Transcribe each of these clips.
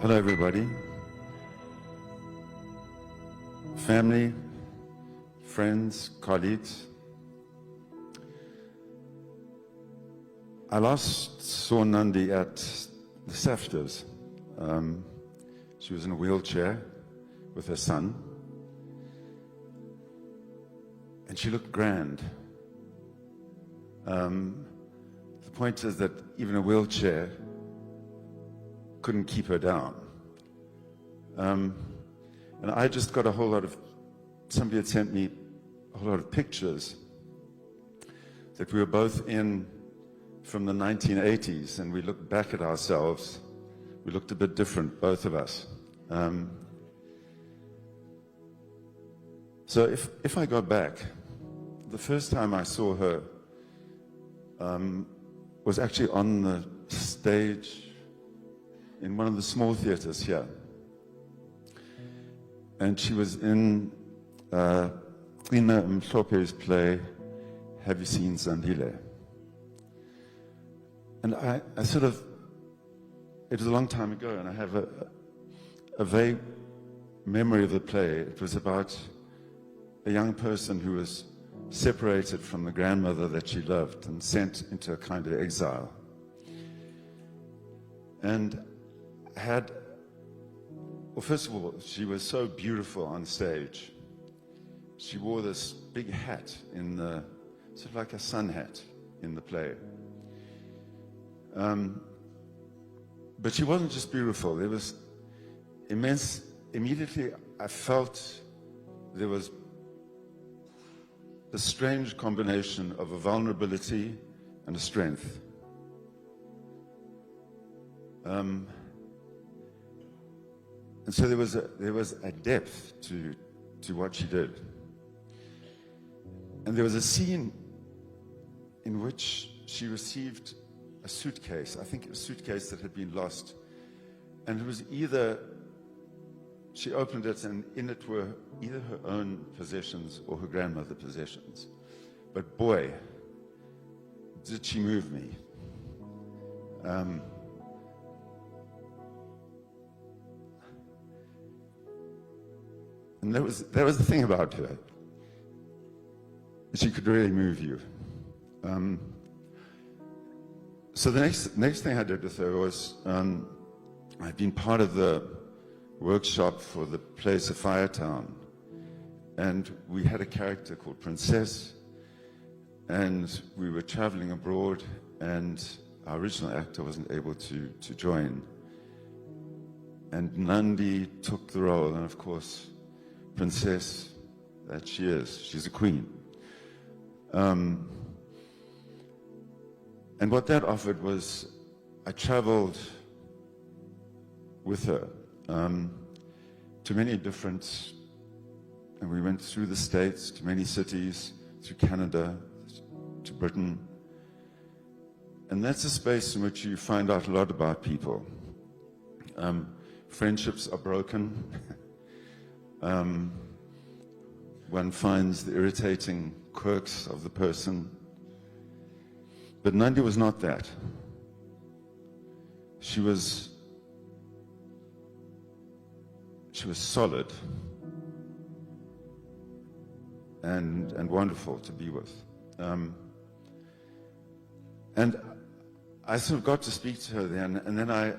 Hello, everybody. Family, friends, colleagues. I last saw Nandi at the SABC. She was in a wheelchair with her son. And she looked grand. The point is that even a wheelchair couldn't keep her down. And I just got a whole lot of, somebody had sent me a whole lot of pictures that we were both in from the 1980s, and we looked back at ourselves. We looked a bit different, both of us. So if I go back, the first time I saw her was actually on the stage in one of the small theaters here. And she was in Ina Mhlope's play, Have You Seen Zandile? And I sort of, it was a long time ago, and I have a vague memory of the play. It was about a young person who was separated from the grandmother that she loved and sent into a kind of exile. And had, well, first of all, she was so beautiful on stage. She wore this big hat in the, sort of like a sun hat in the play. But she wasn't just beautiful. There was immense, immediately I felt there was a strange combination of a vulnerability and a strength. And so there was a depth to what she did. And there was a scene in which she received a suitcase. I think it was a suitcase that had been lost. And it was either, she opened it and in it were either her own possessions or her grandmother's possessions. But boy, did she move me. And that was the thing about her. She could really move you. So the next thing I did with her was, I'd been part of the workshop for the play Sophia Town, and we had a character called Princess, and we were traveling abroad, and our original actor wasn't able to join. And Nandi took the role, and of course, Princess, that she is, she's a queen. And what that offered was, I traveled with her to many different, and we went through the States, to many cities, through Canada, to Britain. And that's a space in which you find out a lot about people. Friendships are broken. One finds the irritating quirks of the person. But Nandi was not that. She was solid and wonderful to be with. And I sort of got to speak to her then, and then I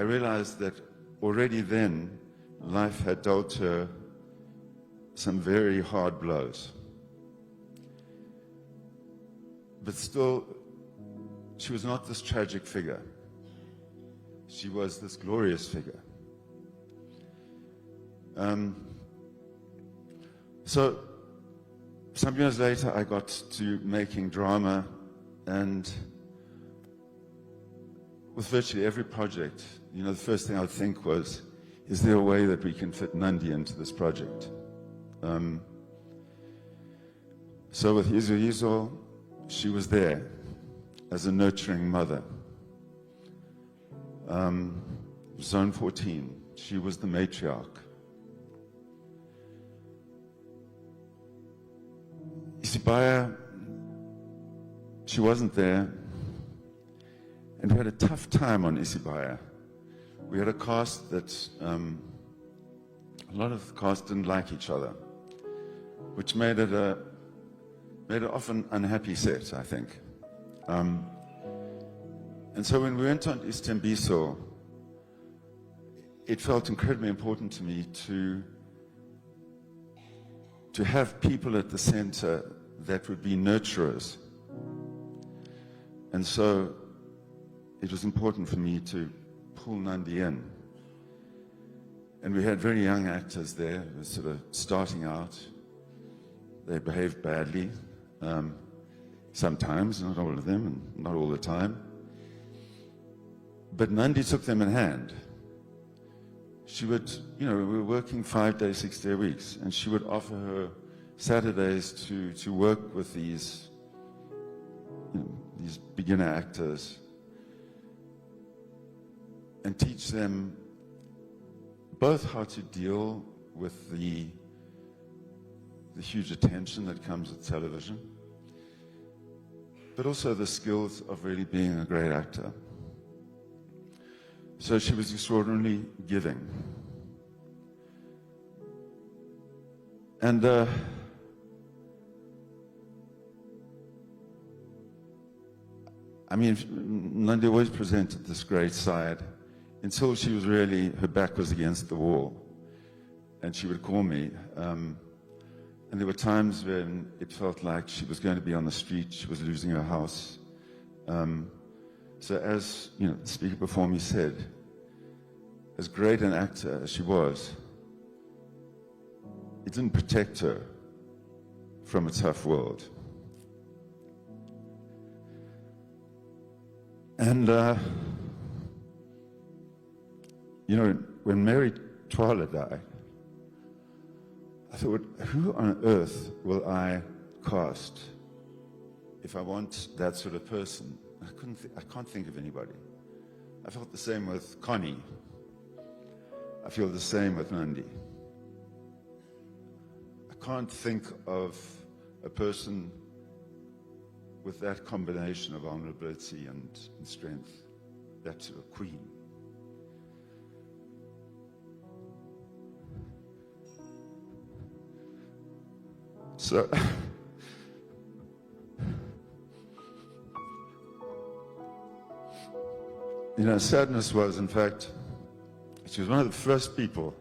realized that already then life had dealt her some very hard blows. But still, she was not this tragic figure. She was this glorious figure. So, some years later, I got to making drama, and with virtually every project, you know, the first thing I would think was, is there a way that we can fit Nandi into this project? So with Yizo, she was there as a nurturing mother. Zone 14, she was the matriarch. Isibaya, she wasn't there, and we had a tough time on Isibaya. we had a cast that a lot of the cast didn't like each other, which made it often unhappy set, I think. And so when we went on Istembiso, it felt incredibly important to me to have people at the center that would be nurturers. And so it was important for me to pull Nandi in. And we had very young actors there, who were sort of starting out. They behaved badly, sometimes, not all of them, and not all the time. But Nandi took them in hand. She would, we were working 5 days, 6 day weeks, and she would offer her Saturdays to work with these beginner actors and teach them both how to deal with the huge attention that comes with television, but also the skills of really being a great actor. So she was extraordinarily giving. And Nandi always presented this great side until she was really, her back was against the wall. And she would call me. And there were times when it felt like she was going to be on the street, she was losing her house. So as the speaker before me said, as great an actor as she was, it didn't protect her from a tough world. And when Mary Twala died, I thought, who on earth will I cast if I want that sort of person? I can't think of anybody. I felt the same with Connie. I feel the same with Nandi. I can't think of a person with that combination of vulnerability and strength, that sort of queen. So sadness was, in fact, she was one of the first people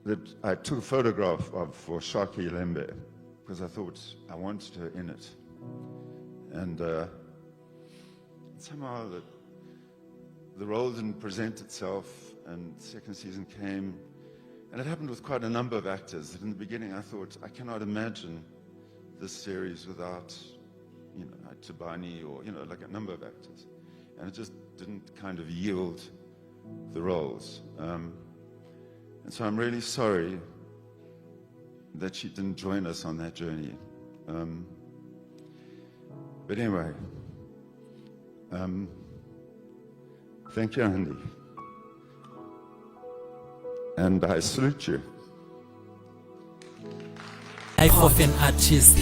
that I took a photograph of for Shaki Lembe, because I thought I wanted her in it. And somehow the role didn't present itself, and the second season came. And it happened with quite a number of actors. In the beginning, I thought, I cannot imagine this series without, Tabani or, like a number of actors. And it just didn't kind of yield the roles. And so I'm really sorry that she didn't join us on that journey. But anyway, thank you, Andy. And I salute you. Life of an artist,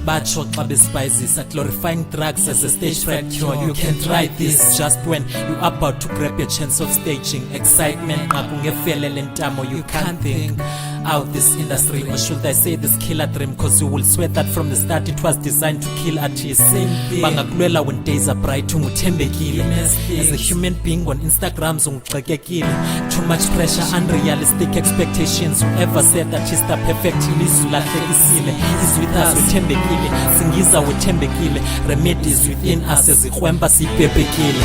bad shot spices, glorifying drugs as a stage fright cure. You can try this just when you're about to grab your chance of staging. Excitement, you can't think out this industry, or should I say this killer dream, cause you will swear that from the start it was designed to kill artists. Bangakulwela when days are bright, as a human being on Instagram, too much pressure, unrealistic expectations. Whoever said that she's the perfect is with us, wethembekile, singiza wethembekile, remedies within us, as ikhwemba sipepekile.